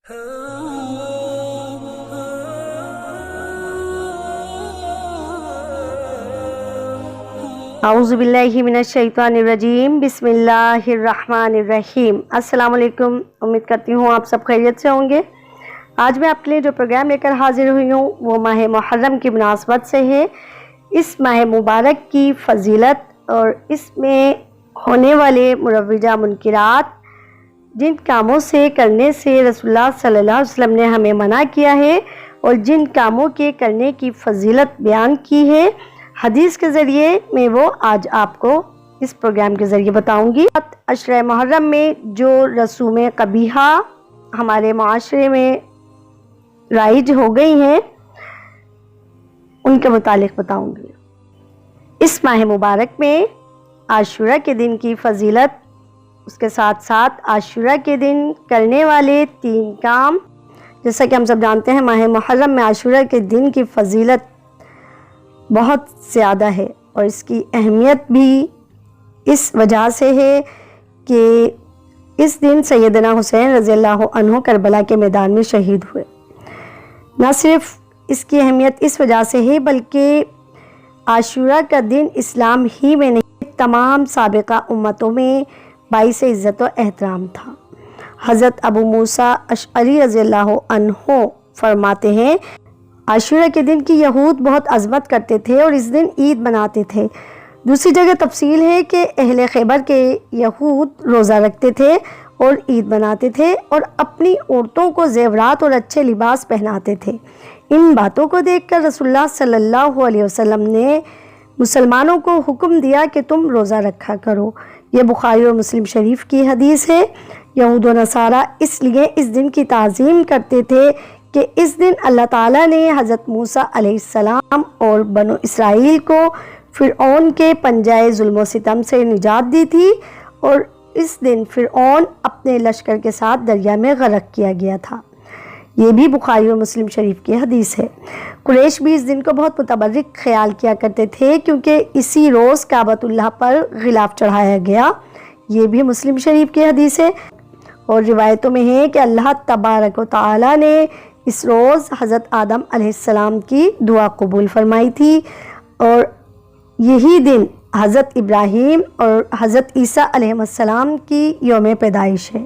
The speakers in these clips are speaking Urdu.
اعوذ باللہ من الشیطان الرجیم، بسم اللہ الرحمن الرحیم۔ السلام علیکم، امید کرتی ہوں آپ سب خیریت سے ہوں گے۔ آج میں آپ کے لیے جو پروگرام لے کر حاضر ہوئی ہوں وہ ماہ محرم کی مناسبت سے ہے۔ اس ماہ مبارک کی فضیلت اور اس میں ہونے والے مروجہ منکرات، جن کاموں سے کرنے سے رسول اللہ صلی اللہ علیہ وسلم نے ہمیں منع کیا ہے اور جن کاموں کے کرنے کی فضیلت بیان کی ہے حدیث کے ذریعے، میں وہ آج آپ کو اس پروگرام کے ذریعے بتاؤں گی۔ عشرہ محرم میں جو رسوم قبیحہ ہمارے معاشرے میں رائج ہو گئی ہیں ان کے متعلق بتاؤں گی۔ اس ماہ مبارک میں عاشورہ کے دن کی فضیلت، اس کے ساتھ ساتھ عاشورہ کے دن کرنے والے 3 کام، جیسا کہ ہم سب جانتے ہیں ماہ محرم میں عاشورہ کے دن کی فضیلت بہت زیادہ ہے اور اس کی اہمیت بھی اس وجہ سے ہے کہ اس دن سیدنا حسین رضی اللہ عنہ کربلا کے میدان میں شہید ہوئے۔ نہ صرف اس کی اہمیت اس وجہ سے ہے بلکہ عاشورہ کا دن اسلام ہی میں نہیں، تمام سابقہ امتوں میں باعث عزت و احترام تھا۔ حضرت ابو موسیٰ اشعری رضی اللہ عنہ فرماتے ہیں، عاشورہ کے دن کی یہود بہت عظمت کرتے تھے اور اس دن عید مناتے تھے۔ دوسری جگہ تفصیل ہے کہ اہل خیبر کے یہود روزہ رکھتے تھے اور عید مناتے تھے اور اپنی عورتوں کو زیورات اور اچھے لباس پہناتے تھے۔ ان باتوں کو دیکھ کر رسول اللہ صلی اللہ علیہ وسلم نے مسلمانوں کو حکم دیا کہ تم روزہ رکھا کرو۔ یہ بخاری اور مسلم شریف کی حدیث ہے۔ یہود و نصارہ اس لیے اس دن کی تعظیم کرتے تھے کہ اس دن اللہ تعالیٰ نے حضرت موسیٰ علیہ السلام اور بنو اسرائیل کو فرعون کے پنجۂ ظلم و ستم سے نجات دی تھی اور اس دن فرعون اپنے لشکر کے ساتھ دریا میں غرق کیا گیا تھا۔ یہ بھی بخاری اور مسلم شریف کی حدیث ہے۔ قریش بھی اس دن کو بہت متبرک خیال کیا کرتے تھے کیونکہ اسی روز کعبۃ اللہ پر غلاف چڑھایا گیا۔ یہ بھی مسلم شریف کی حدیث ہے اور روایتوں میں ہے کہ اللہ تبارک و تعالیٰ نے اس روز حضرت آدم علیہ السلام کی دعا قبول فرمائی تھی اور یہی دن حضرت ابراہیم اور حضرت عیسیٰ علیہ السلام کی یوم پیدائش ہے۔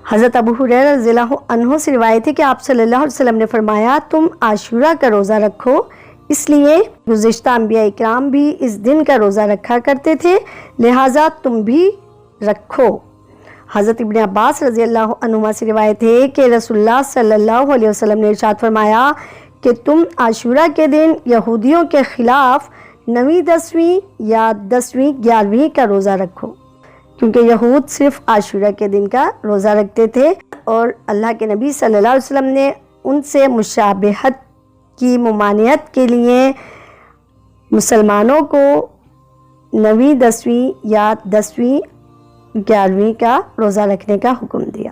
حضرت ابو ہریرہ رضی اللہ عنہ سے روایت ہے کہ آپ صلی اللہ علیہ وسلم نے فرمایا، تم عاشورہ کا روزہ رکھو، اس لیے گزشتہ انبیاء اکرام بھی اس دن کا روزہ رکھا کرتے تھے، لہٰذا تم بھی رکھو۔ حضرت ابن عباس رضی اللہ عنہما سے روایت ہے کہ رسول اللہ صلی اللہ علیہ وسلم نے ارشاد فرمایا کہ تم عاشورہ کے دن یہودیوں کے خلاف 9ویں 10ویں یا 10ویں 11ویں کا روزہ رکھو، کیونکہ یہود صرف عاشورہ کے دن کا روزہ رکھتے تھے اور اللہ کے نبی صلی اللہ علیہ وسلم نے ان سے مشابہت کی ممانعت کے لیے مسلمانوں کو 9ویں 10ویں یا 10ویں 11ویں کا روزہ رکھنے کا حکم دیا۔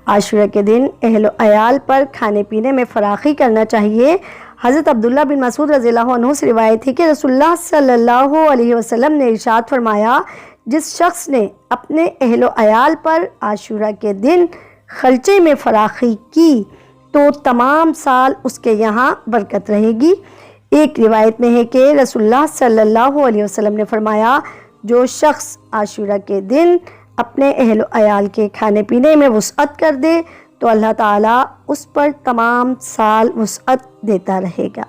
عاشورہ کے دن اہل و عیال پر کھانے پینے میں فراخی کرنا چاہیے۔ حضرت عبداللہ بن مسعود رضی اللہ عنہ سے روایت ہے کہ رسول اللہ صلی اللہ علیہ وسلم نے ارشاد فرمایا، جس شخص نے اپنے اہل و عیال پر عاشورہ کے دن خرچے میں فراخی کی تو تمام سال اس کے یہاں برکت رہے گی۔ ایک روایت میں ہے کہ رسول اللہ صلی اللہ علیہ وسلم نے فرمایا، جو شخص عاشورہ کے دن اپنے اہل و عیال کے کھانے پینے میں وسعت کر دے تو اللہ تعالیٰ اس پر تمام سال وسعت دیتا رہے گا۔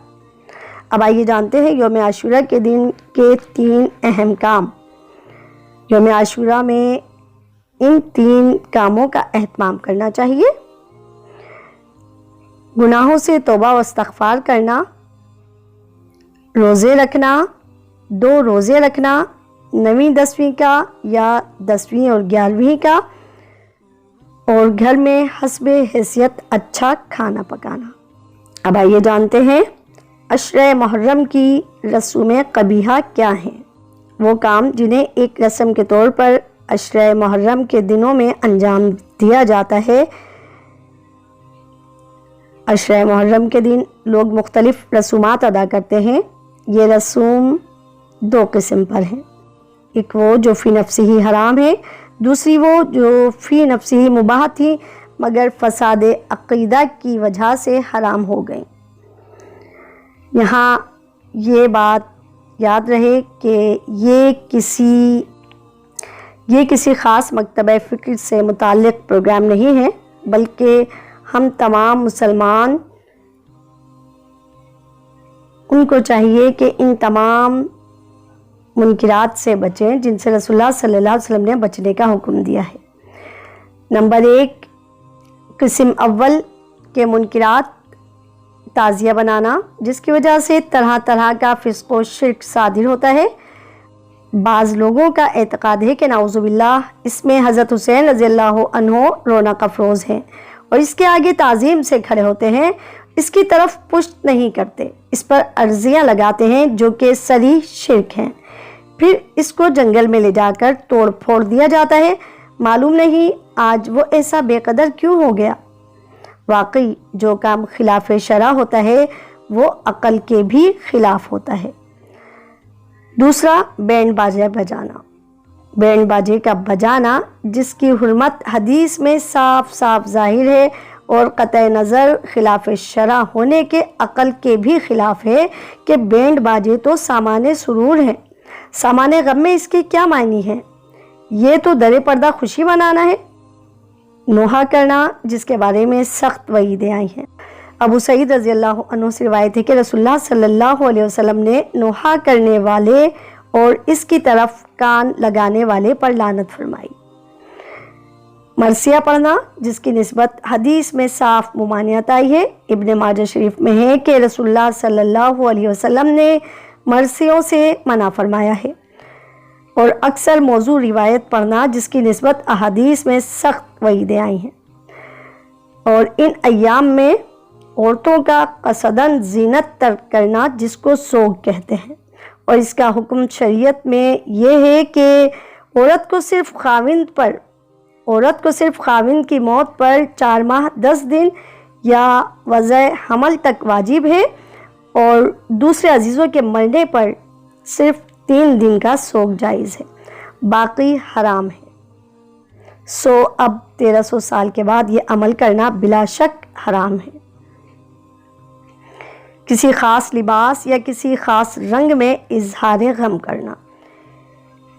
اب آئیے جانتے ہیں یوم عاشورہ کے دن کے 3 اہم کام۔ یوم عاشورہ میں ان 3 کاموں کا اہتمام کرنا چاہیے: گناہوں سے توبہ و استغفار کرنا، روزے رکھنا، 2 روزے رکھنا، 9ویں 10ویں کا یا 10ویں اور 11ویں کا، اور گھر میں حسب حیثیت اچھا کھانا پکانا۔ اب آئیے جانتے ہیں عشرہ محرم کی رسوم قبیحہ کیا ہیں، وہ کام جنہیں ایک رسم کے طور پر عشرہ محرم کے دنوں میں انجام دیا جاتا ہے۔ عشرہ محرم کے دن لوگ مختلف رسومات ادا کرتے ہیں۔ یہ رسوم 2 قسم پر ہیں، ایک وہ جو فی نفسی ہی حرام ہے، دوسری وہ جو فی نفسی ہی مباح تھی مگر فساد عقیدہ کی وجہ سے حرام ہو گئیں۔ یہاں یہ بات یاد رہے کہ یہ کسی خاص مکتبہ فکر سے متعلق پروگرام نہیں ہے، بلکہ ہم تمام مسلمان ان کو چاہیے کہ ان تمام منکرات سے بچیں جن سے رسول اللہ صلی اللہ علیہ وسلم نے بچنے کا حکم دیا ہے۔ نمبر 1، قسم اول کے منکرات، تعزیہ بنانا، جس کی وجہ سے طرح طرح کا فسق و شرک صادر ہوتا ہے۔ بعض لوگوں کا اعتقاد ہے کہ نعوذ باللہ اس میں حضرت حسین رضی اللہ عنہ رونق افروز ہیں اور اس کے آگے تعظیم سے کھڑے ہوتے ہیں، اس کی طرف پشت نہیں کرتے، اس پر عرضیاں لگاتے ہیں جو کہ صریح شرک ہیں، پھر اس کو جنگل میں لے جا کر توڑ پھوڑ دیا جاتا ہے۔ معلوم نہیں آج وہ ایسا بے قدر کیوں ہو گیا۔ واقعی جو کام خلاف شرع ہوتا ہے وہ عقل کے بھی خلاف ہوتا ہے۔ دوسرا، بینڈ باجے بجانا۔ بینڈ باجے کا بجانا جس کی حرمت حدیث میں صاف صاف ظاہر ہے اور قطع نظر خلاف شرع ہونے کے عقل کے بھی خلاف ہے کہ بینڈ باجے تو سامان سرور ہیں، سامان غم میں اس کے کیا معنی ہے؟ یہ تو در پردہ خوشی منانا ہے۔ نوحہ کرنا جس کے بارے میں سخت وعیدیں آئی ہیں۔ ابو سعید رضی اللہ عنہ سے روایت ہے کہ رسول اللہ صلی اللہ علیہ وسلم نے نوحہ کرنے والے اور اس کی طرف کان لگانے والے پر لعنت فرمائی۔ مرثیہ پڑھنا جس کی نسبت حدیث میں صاف ممانعت آئی ہے، ابن ماجہ شریف میں ہے کہ رسول اللہ صلی اللہ علیہ وسلم نے مرثیوں سے منع فرمایا ہے۔ اور اکثر موضوع روایت پڑھنا جس کی نسبت احادیث میں سخت وعیدیں آئی ہیں۔ اور ان ایام میں عورتوں کا قصداً زینت ترک کرنا جس کو سوگ کہتے ہیں، اور اس کا حکم شریعت میں یہ ہے کہ عورت کو صرف خاوند کی موت پر 4 ماہ 10 دن یا وضع حمل تک واجب ہے، اور دوسرے عزیزوں کے مرنے پر صرف 3 دن کا سوگ جائز ہے، باقی حرام ہے۔ اب 1300 سال کے بعد یہ عمل کرنا بلا شک حرام ہے۔ کسی خاص لباس یا کسی خاص رنگ میں اظہار غم کرنا۔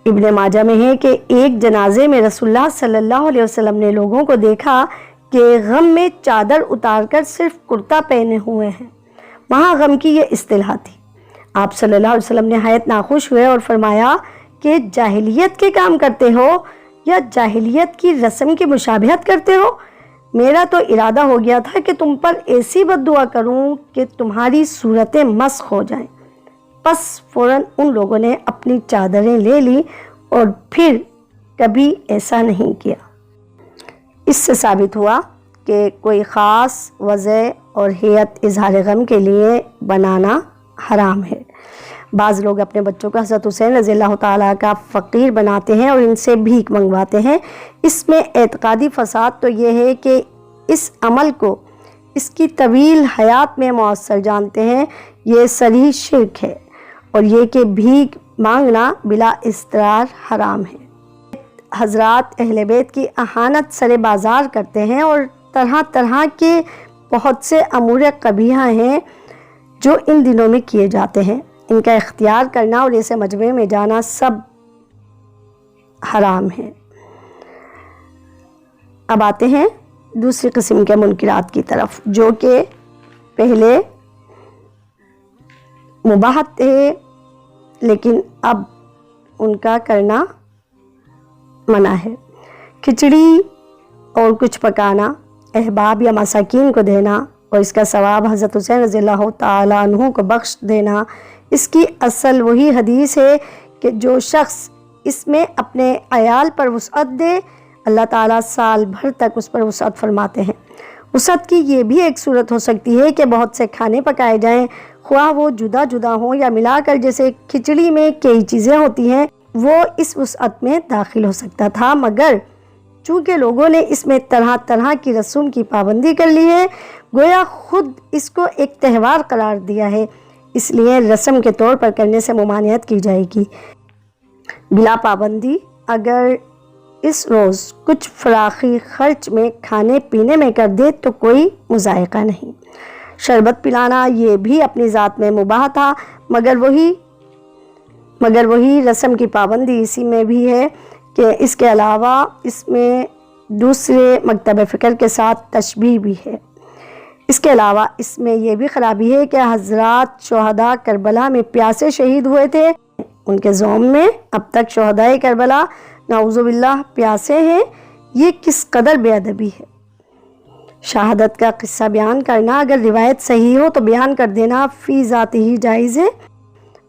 ابن ماجہ میں ہے کہ ایک جنازے میں رسول اللہ صلی اللہ علیہ وسلم نے لوگوں کو دیکھا کہ غم میں چادر اتار کر صرف کرتا پہنے ہوئے ہیں۔ وہاں غم کی یہ اصطلاح تھی۔ آپ صلی اللہ علیہ وسلم نہایت ناخوش ہوئے اور فرمایا کہ جاہلیت کے کام کرتے ہو یا جاہلیت کی رسم کی مشابہت کرتے ہو؟ میرا تو ارادہ ہو گیا تھا کہ تم پر ایسی بد دعا کروں کہ تمہاری صورتیں مسخ ہو جائیں۔ پس فوراً ان لوگوں نے اپنی چادریں لے لی اور پھر کبھی ایسا نہیں کیا۔ اس سے ثابت ہوا کہ کوئی خاص وضع اور ہیئت اظہار غم کے لیے بنانا حرام ہے۔ بعض لوگ اپنے بچوں کو حضرت حسین رضی اللہ تعالیٰ کا فقیر بناتے ہیں اور ان سے بھیک منگواتے ہیں۔ اس میں اعتقادی فساد تو یہ ہے کہ اس عمل کو اس کی طویل حیات میں مؤثر جانتے ہیں، یہ صریح شرک ہے، اور یہ کہ بھیک مانگنا بلا اضطرار حرام ہے۔ حضرات اہل بیت کی اہانت سر بازار کرتے ہیں اور طرح طرح کے بہت سے امور قبیحہ ہیں جو ان دنوں میں کیے جاتے ہیں۔ ان کا اختیار کرنا اور اسے مجمع میں جانا سب حرام ہے۔ اب آتے ہیں دوسری قسم کے منکرات کی طرف جو کہ پہلے مباح تھے لیکن اب ان کا کرنا منع ہے۔ کھچڑی اور کچھ پکانا، احباب یا مساکین کو دینا اور اس کا ثواب حضرت حسین رضی اللہ تعالیٰ عنہ کو بخش دینا، اس کی اصل وہی حدیث ہے کہ جو شخص اس میں اپنے عیال پر وسعت دے اللہ تعالیٰ سال بھر تک اس پر وسعت فرماتے ہیں۔ وسعت کی یہ بھی ایک صورت ہو سکتی ہے کہ بہت سے کھانے پکائے جائیں، خواہ وہ جدا جدا ہوں یا ملا کر، جیسے کھچڑی میں کئی چیزیں ہوتی ہیں، وہ اس وسعت میں داخل ہو سکتا تھا، مگر چونکہ لوگوں نے اس میں طرح طرح کی رسوم کی پابندی کر لی ہے، گویا خود اس کو ایک تہوار قرار دیا ہے، اس لیے رسم کے طور پر کرنے سے ممانعت کی جائے گی۔ بلا پابندی اگر اس روز کچھ فراخی خرچ میں کھانے پینے میں کر دے تو کوئی مذائقہ نہیں۔ شربت پلانا یہ بھی اپنی ذات میں مباح تھا، مگر وہی رسم کی پابندی اسی میں بھی ہے کہ اس کے علاوہ اس میں دوسرے مکتب فکر کے ساتھ تشبیہ بھی ہے۔ اس کے علاوہ اس میں یہ بھی خرابی ہے کہ حضرات شہداء کربلا میں پیاسے شہید ہوئے تھے، ان کے زوم میں اب تک شہداء کربلا نعوذ باللہ پیاسے ہیں۔ یہ کس قدر بے ادبی ہے۔ شہادت کا قصہ بیان کرنا اگر روایت صحیح ہو تو بیان کر دینا فی ذات ہی جائز ہے،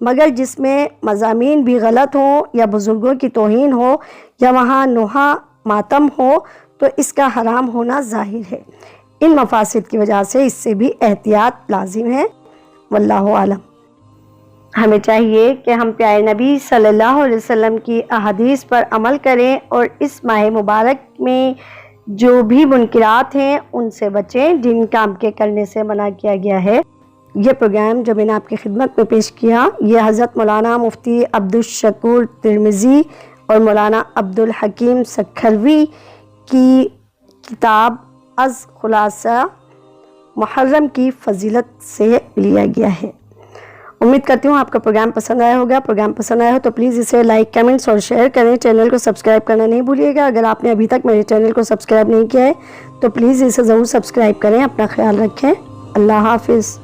مگر جس میں مضامین بھی غلط ہوں یا بزرگوں کی توہین ہو یا وہاں نوحہ ماتم ہو تو اس کا حرام ہونا ظاہر ہے۔ ان مفاسد کی وجہ سے اس سے بھی احتیاط لازم ہے، واللہ اعلم۔ ہمیں چاہیے کہ ہم پیارے نبی صلی اللہ علیہ وسلم کی احادیث پر عمل کریں اور اس ماہ مبارک میں جو بھی منکرات ہیں ان سے بچیں جن کام کے کرنے سے منع کیا گیا ہے۔ یہ پروگرام جو میں نے آپ کی خدمت میں پیش کیا یہ حضرت مولانا مفتی عبدالشکور ترمذی اور مولانا عبدالحکیم سکھروی کی کتاب از خلاصہ محرم کی فضیلت سے لیا گیا ہے۔ امید کرتی ہوں آپ کا پروگرام پسند آیا ہوگا۔ پروگرام پسند آیا ہو تو پلیز اسے لائک، کمنٹس اور شیئر کریں۔ چینل کو سبسکرائب کرنا نہیں بھولیے گا۔ اگر آپ نے ابھی تک میرے چینل کو سبسکرائب نہیں کیا ہے تو پلیز اسے ضرور سبسکرائب کریں۔ اپنا خیال رکھیں۔ اللہ حافظ۔